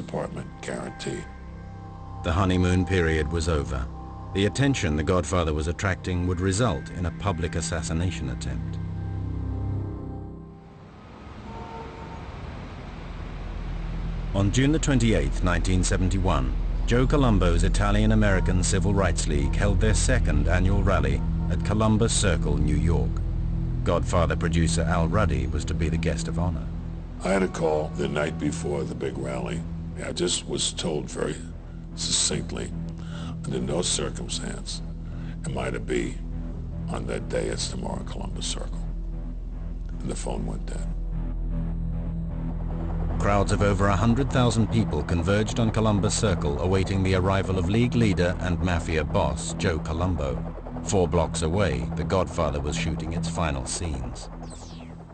apartment, guaranteed. The honeymoon period was over. The attention the Godfather was attracting would result in a public assassination attempt. On June the 28th, 1971, Joe Colombo's Italian-American Civil Rights League held their second annual rally at Columbus Circle, New York. Godfather producer Al Ruddy was to be the guest of honor. I had a call the night before the big rally. I just was told very succinctly, under no circumstance am I to be on that day it's tomorrow at Columbus Circle. And the phone went dead. Crowds of over 100,000 people converged on Columbus Circle awaiting the arrival of League leader and Mafia boss Joe Colombo. 4 blocks away, the Godfather was shooting its final scenes.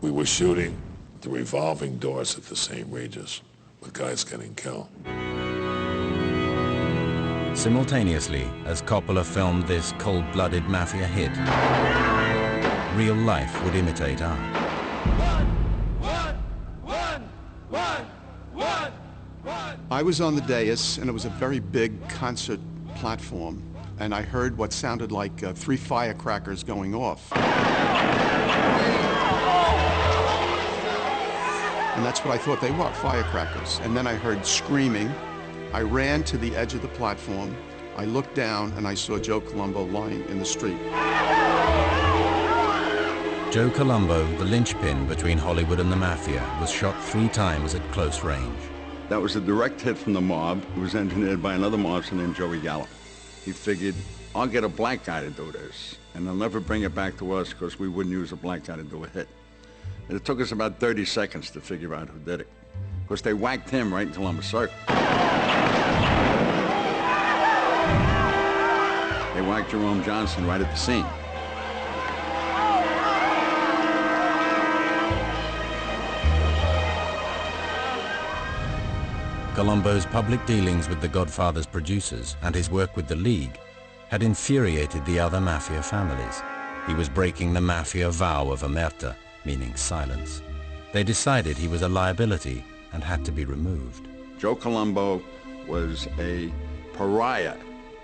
We were shooting the revolving doors at the St. Regis with guys getting killed. Simultaneously, as Coppola filmed this cold-blooded Mafia hit, real life would imitate art. I was on the dais, and it was a very big concert platform, and I heard what sounded like 3 firecrackers going off. And that's what I thought they were, firecrackers. And then I heard screaming. I ran to the edge of the platform. I looked down, and I saw Joe Colombo lying in the street. Joe Colombo, the linchpin between Hollywood and the Mafia, was shot 3 times at close range. That was a direct hit from the mob. It was engineered by another mobster named Joey Gallo. He figured, I'll get a black guy to do this, and they'll never bring it back to us because we wouldn't use a black guy to do a hit. And it took us about 30 seconds to figure out who did it, because they whacked him right in Columbus Circle. They whacked Jerome Johnson right at the scene. Colombo's public dealings with the Godfather's producers and his work with the League had infuriated the other Mafia families. He was breaking the Mafia vow of omerta, meaning silence. They decided he was a liability and had to be removed. Joe Colombo was a pariah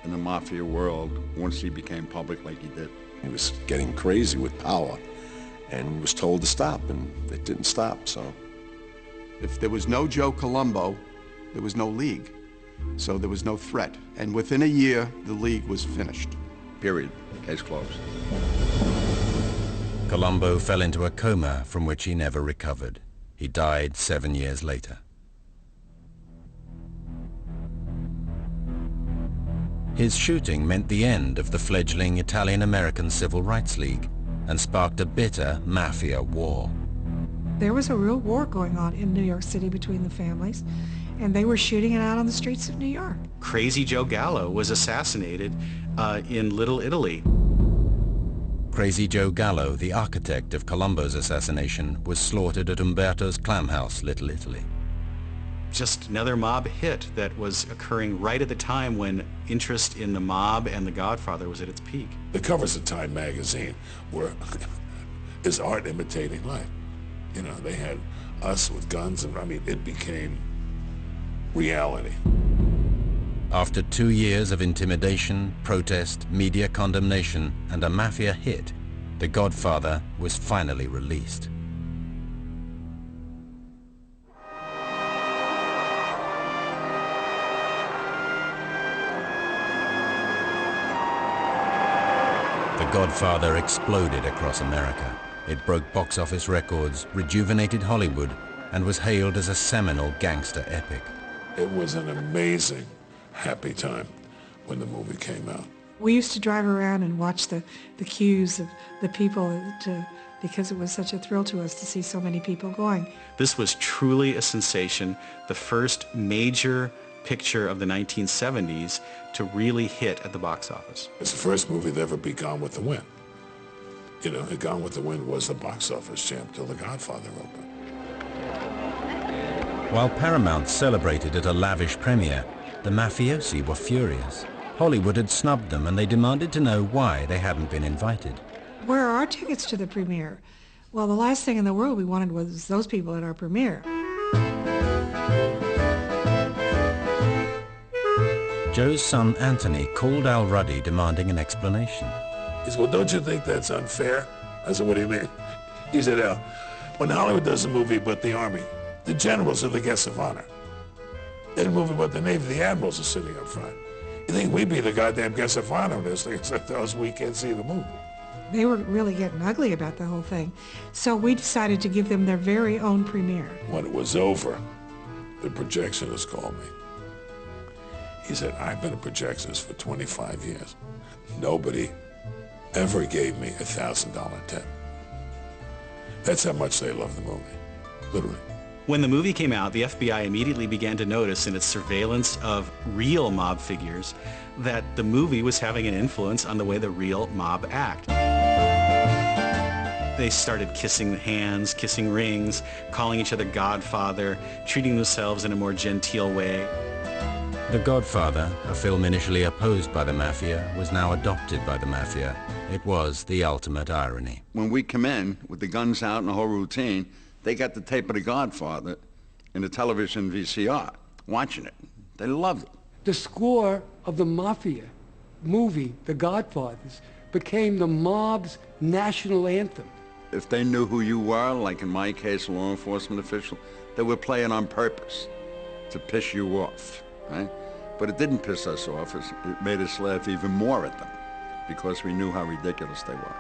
in the Mafia world once he became public like he did. He was getting crazy with power, and he was told to stop, and it didn't stop, so. If there was no Joe Colombo, there was no League, so there was no threat. And within a year, the League was finished. Period. Case closed. Colombo fell into a coma from which he never recovered. He died 7 years later. His shooting meant the end of the fledgling Italian-American Civil Rights League and sparked a bitter Mafia war. There was a real war going on in New York City between the families, and they were shooting it out on the streets of New York. Crazy Joe Gallo was assassinated in Little Italy. Crazy Joe Gallo, the architect of Colombo's assassination, was slaughtered at Umberto's clam house, Little Italy. Just another mob hit that was occurring right at the time when interest in the mob and the Godfather was at its peak. The covers of Time magazine were, is art imitating life. You know, they had us with guns, and I mean, it became reality. After 2 years of intimidation, protest, media condemnation, and a Mafia hit, The Godfather was finally released. The Godfather exploded across America. It broke box office records, rejuvenated Hollywood, and was hailed as a seminal gangster epic. It was an amazing, happy time when the movie came out. We used to drive around and watch the queues of the people because it was such a thrill to us to see so many people going. This was truly a sensation, the first major picture of the 1970s to really hit at the box office. It's the first movie to ever be Gone with the Wind. You know, Gone with the Wind was the box office champ till The Godfather opened. While Paramount celebrated at a lavish premiere, the mafiosi were furious. Hollywood had snubbed them, and they demanded to know why they hadn't been invited. Where are our tickets to the premiere? Well, the last thing in the world we wanted was those people at our premiere. Joe's son Anthony called Al Ruddy demanding an explanation. He said, well, don't you think that's unfair? I said, what do you mean? He said, Al, when Hollywood does a movie about the Army, the generals are the guests of honor. Then a movie about the Navy, the admirals are sitting up front. You think we'd be the goddamn guests of honor in this thing, except those we can't see the movie. They were really getting ugly about the whole thing. So we decided to give them their very own premiere. When it was over, the projectionist called me. He said, I've been a projectionist for 25 years. Nobody ever gave me a $1,000 tip. That's how much they love the movie, literally. When the movie came out, the FBI immediately began to notice in its surveillance of real mob figures that the movie was having an influence on the way the real mob act. They started kissing hands, kissing rings, calling each other Godfather, treating themselves in a more genteel way. The Godfather, a film initially opposed by the Mafia, was now adopted by the Mafia. It was the ultimate irony. When we come in with the guns out and the whole routine, they got the tape of The Godfather in the television VCR, watching it. They loved it. The score of the Mafia movie, The Godfathers, became the mob's national anthem. If they knew who you were, like in my case, a law enforcement official, they would play it on purpose to piss you off, right? But it didn't piss us off. It made us laugh even more at them because we knew how ridiculous they were.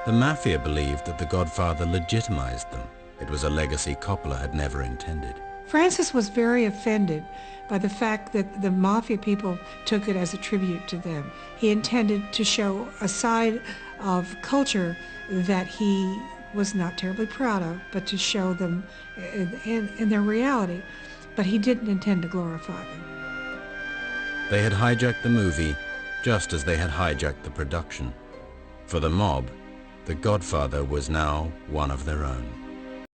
The Mafia believed that The Godfather legitimized them. It was a legacy Coppola had never intended. Francis was very offended by the fact that the Mafia people took it as a tribute to them. He intended to show a side of culture that he was not terribly proud of, but to show them in their reality. But he didn't intend to glorify them. They had hijacked the movie just as they had hijacked the production. For the mob, The Godfather was now one of their own.